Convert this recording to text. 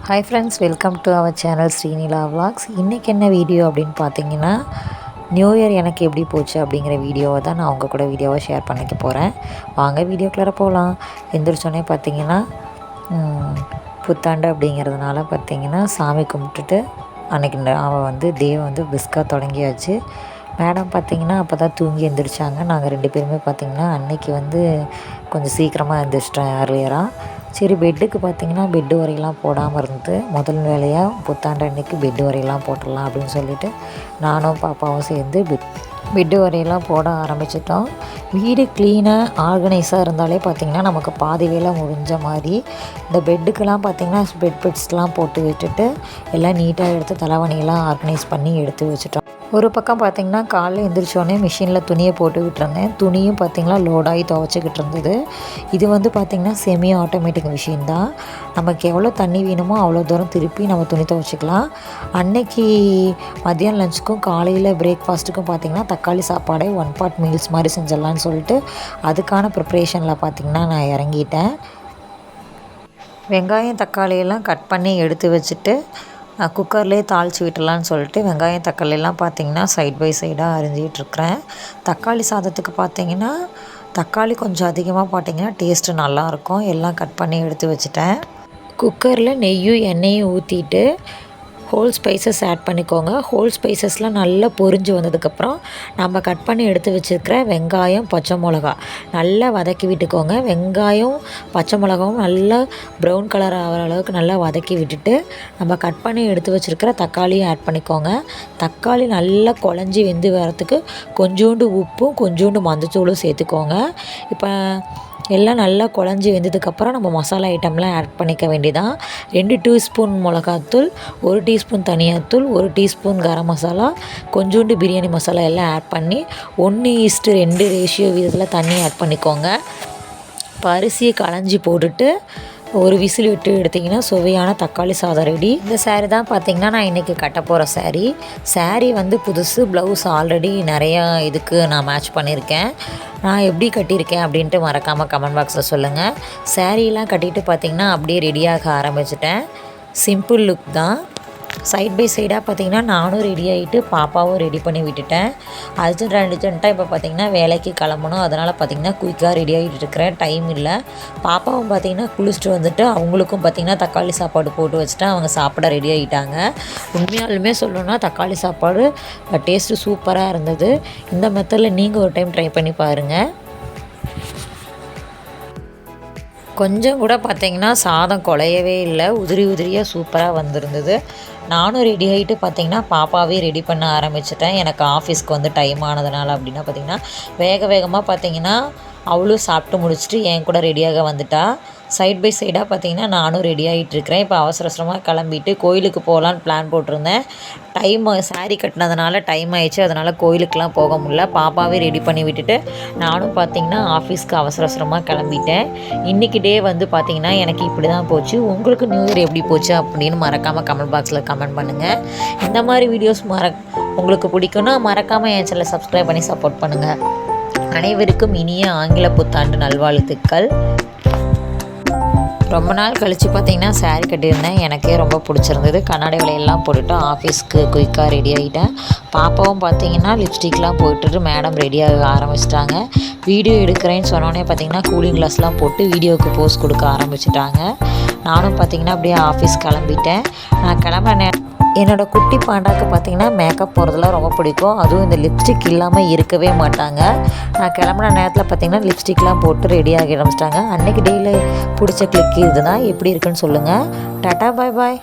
Hi friends, welcome to our channel Srinila vlogs. இன்றைக்கி என்ன video அப்படின்னு பார்த்தீங்கன்னா, நியூ இயர் எனக்கு எப்படி போச்சு அப்படிங்கிற வீடியோவை தான் நான் உங்கள் கூட வீடியோவை ஷேர் பண்ணிக்க போகிறேன். வாங்க வீடியோக்குள்ளே போகலாம். எந்திரிச்சோன்னே பார்த்தீங்கன்னா புத்தாண்டு அப்படிங்கிறதுனால பார்த்தீங்கன்னா சாமி கும்பிட்டுட்டு அன்றைக்கி அவன் டே பிஸ்காக தொடங்கியாச்சு. மேடம் பார்த்திங்கன்னா அப்போ தான் தூங்கி எழுந்திரிச்சாங்க. நாங்கள் 2 பேருமே பார்த்திங்கன்னா அன்றைக்கி கொஞ்சம் சீக்கிரமாக எழுந்திரிச்சிட்டோம் ஏர்லியராக. சரி, பெட்டுக்கு பார்த்திங்கன்னா பெட்டு வரையெல்லாம் போடாமல் இருந்தது. முதல் வேலையாக புத்தாண்டு அன்றைக்கி பெட்டு வரையெல்லாம் போட்டுடலாம் அப்படின்னு சொல்லிவிட்டு நானும் பாப்பாவும் சேர்ந்து பெட்டு வரையெல்லாம் போட ஆரம்பிச்சிட்டோம். வீடு க்ளீனாக ஆர்கனைஸாக இருந்தாலே பார்த்திங்கன்னா நமக்கு பாதி வேலை முடிஞ்ச மாதிரி. இந்த பெட்டுக்கெல்லாம் பார்த்திங்கன்னா பெட்ஸ்லாம் போட்டு விட்டுட்டு எல்லாம் நீட்டாக எடுத்து தலைவணியெல்லாம் ஆர்கனைஸ் பண்ணி எடுத்து வச்சுட்டோம். ஒரு பக்கம் பார்த்திங்கன்னா காலைல எழுந்திரிச்சோடனே மிஷினில் துணியை போட்டு விட்டுருந்தேன். துணியும் பார்த்திங்கன்னா லோடாகி துவைச்சிக்கிட்டு இருந்தது. இது பார்த்திங்கன்னா செமி ஆட்டோமேட்டிக் மிஷின் தான். நமக்கு எவ்வளோ தண்ணி வேணுமோ அவ்வளோ தூரம் திருப்பி நம்ம துணி துவைச்சிக்கலாம். அன்னைக்கு மதியம் லஞ்சுக்கும் காலையில் பிரேக்ஃபாஸ்ட்டுக்கும் பார்த்திங்கன்னா தக்காளி சாப்பாடை 1 pot மீல்ஸ் மாதிரி செஞ்சிடலான்னு சொல்லிட்டு அதுக்கான ப்ரிப்ரேஷனில் பார்த்திங்கன்னா நான் இறங்கிட்டேன். வெங்காயம் தக்காளியெல்லாம் கட் பண்ணி எடுத்து வச்சுட்டு குக்கர்லேயே தாளித்து விட்டுலான்னு சொல்லிட்டு வெங்காயம் தக்காளியெல்லாம் பார்த்திங்கன்னா சைட் பை சைடாக அரிஞ்சிகிட்ருக்கிறேன். தக்காளி சாதத்துக்கு பார்த்திங்கன்னா தக்காளி கொஞ்சம் அதிகமாக பார்த்திங்கன்னா டேஸ்ட்டு நல்லாயிருக்கும். எல்லாம் கட் பண்ணி எடுத்து வச்சுட்டேன். குக்கரில் நெய்யும் எண்ணெயும் ஊற்றிட்டு ஹோல் ஸ்பைசஸ் ஆட் பண்ணிக்கோங்க. ஹோல் ஸ்பைசஸ்லாம் நல்லா பொரிஞ்சு வந்ததுக்கப்புறம் நம்ம கட் பண்ணி எடுத்து வச்சுருக்கிற வெங்காயம் பச்சை மிளகா நல்லா வதக்கி விட்டுக்கோங்க. வெங்காயம் பச்சை மிளகாவும் நல்லா ப்ரௌன் கலர் ஆகிற அளவுக்கு நல்லா வதக்கி விட்டுட்டு நம்ம கட் பண்ணி எடுத்து வச்சுருக்கிற தக்காளியும் ஆட் பண்ணிக்கோங்க. தக்காளி நல்லா குழஞ்சி வெந்து வரத்துக்கு கொஞ்சோண்டு உப்பும் கொஞ்சோண்டு மஞ்சத்தூளும் சேர்த்துக்கோங்க. இப்போ எல்லாம் நல்லா குழஞ்சி வெந்ததுக்கப்புறம் நம்ம மசாலா ஐட்டம்லாம் ஆட் பண்ணிக்க வேண்டியதான். 2 டீஸ்பூன் மிளகாத்தூள், 1 டீஸ்பூன் தனியாத்தூள், 1 டீஸ்பூன் கரம் மசாலா, கொஞ்சோண்டு பிரியாணி மசாலா எல்லாம் ஆட் பண்ணி 1:2 ரேஷியோ விதத்தில் தண்ணி ஆட் பண்ணிக்கோங்க. இப்போ அரிசியை களைஞ்சி போட்டுட்டு ஒரு விசில் விட்டு எடுத்திங்கன்னா சுவையான தக்காளி சாதம் ரெடி. இந்த சாரீ தான் பார்த்திங்கன்னா நான் இன்றைக்கி கட்ட போகிற சாரீ புதுசு. ப்ளவுஸ் ஆல்ரெடி நிறையா இதுக்கு நான் மேட்ச் பண்ணியிருக்கேன். நான் எப்படி கட்டியிருக்கேன் அப்படின்ட்டு மறக்காமல் கமெண்ட் பாக்ஸில் சொல்லுங்கள். சாரீலாம் கட்டிட்டு பார்த்திங்கன்னா அப்படியே ரெடியாக ஆரம்பிச்சிட்டேன். சிம்பிள் லுக் தான். சைட் பை சைடாக பார்த்திங்கன்னா நானும் ரெடி ஆகிட்டு பாப்பாவும் ரெடி பண்ணி விட்டுட்டேன். அர்ஜென்ட்டாக இப்போ பார்த்திங்கன்னா வேலைக்கு கிளம்பணும். அதனால் பார்த்திங்கன்னா குயிக்காக ரெடி ஆகிட்டு இருக்கிறேன். டைம் இல்லை. பாப்பாவும் பார்த்திங்கன்னா குளிச்சுட்டு வந்துட்டு அவங்களுக்கும் பார்த்திங்கன்னா தக்காளி சாப்பாடு போட்டு வச்சுட்டு அவங்க சாப்பிட ரெடி ஆகிட்டாங்க. உண்மையாலுமே சொல்லணுன்னா தக்காளி சாப்பாடு டேஸ்ட்டு சூப்பராக இருந்தது. இந்த மெத்தடில் நீங்கள் ஒரு டைம் ட்ரை பண்ணி பாருங்கள். கொஞ்சம் கூட பார்த்திங்கன்னா சாதம் குலையவே இல்லை. உதிரியாக சூப்பராக வந்திருந்தது. நானும் ரெடி ஆகிட்டு பார்த்திங்கன்னா பாப்பாவே ரெடி பண்ண ஆரம்பிச்சிட்டேன். எனக்கு ஆஃபீஸ்க்கு டைம் ஆனதுனால அப்படின்னா பார்த்திங்கன்னா வேகமாக பார்த்திங்கன்னா அவளும் சாப்பிட்டு முடிச்சுட்டு என் கூட ரெடியாக வந்துட்டா. சைட் பை சைடாக பார்த்திங்கன்னா நானும் ரெடி ஆகிட்டுருக்கிறேன். இப்போ அவசரமாக கிளம்பிட்டு கோயிலுக்கு போகலான்னு பிளான் போட்டிருந்தேன். சாரீ கட்டினதுனால டைம் ஆயிடுச்சு. அதனால் கோயிலுக்கெலாம் போக முடியல. பாப்பாவே ரெடி பண்ணி விட்டுட்டு நானும் பார்த்திங்கன்னா ஆஃபீஸ்க்கு அவசரமாக கிளம்பிட்டேன். இன்றைக்கி டே பார்த்திங்கன்னா எனக்கு இப்படி தான் போச்சு. உங்களுக்கு நியூ இயர் எப்படி போச்சு அப்படின்னு மறக்காமல் கமெண்ட் பாக்ஸில் கமெண்ட் பண்ணுங்கள். இந்த மாதிரி வீடியோஸ் உங்களுக்கு பிடிக்குன்னா மறக்காமல் என் சேனலை சப்ஸ்கிரைப் பண்ணி சப்போர்ட் பண்ணுங்கள். அனைவருக்கும் இனிய ஆங்கில புத்தாண்டு நல்வாழ்த்துக்கள். ரொம்ப நாள் கழித்து பார்த்திங்கன்னா சாரீ கட்டியிருந்தேன். எனக்கே ரொம்ப பிடிச்சிருந்தது. கண்ணாடி வளையெல்லாம் போட்டுட்டு ஆஃபீஸ்க்கு குயிக்காக ரெடி ஆகிட்டேன். பாப்பாவும் பார்த்திங்கன்னா லிப்ஸ்டிக்லாம் போட்டுட்டு மேடம் ரெடியாக ஆரம்பிச்சிட்டாங்க. வீடியோ எடுக்கிறேன்னு சொன்னோன்னே பார்த்திங்கன்னா கூலிங் கிளாஸ்லாம் போட்டு வீடியோவுக்கு போஸ் கொடுக்க ஆரம்பிச்சிட்டாங்க. நானும் பார்த்திங்கன்னா அப்படியே ஆஃபீஸ் கிளம்பிட்டேன். நான் கிளம்புற என்னோடய குட்டி பாண்டாவுக்கு பார்த்திங்கன்னா மேக்கப் போடுறதுலாம் ரொம்ப பிடிக்கும். அதுவும் இந்த லிப்ஸ்டிக் இல்லாமல் இருக்கவே மாட்டாங்க. நான் கிளம்புன நேரத்தில் பார்த்திங்கன்னா லிப்ஸ்டிக்லாம் போட்டு ரெடியாகி ஆரம்பிச்சிட்டாங்க. அன்றைக்கி டேயில் பிடிச்ச கிளிக் இதுதான். எப்படி இருக்குன்னு சொல்லுங்கள். டாட்டா, பாய் பாய்.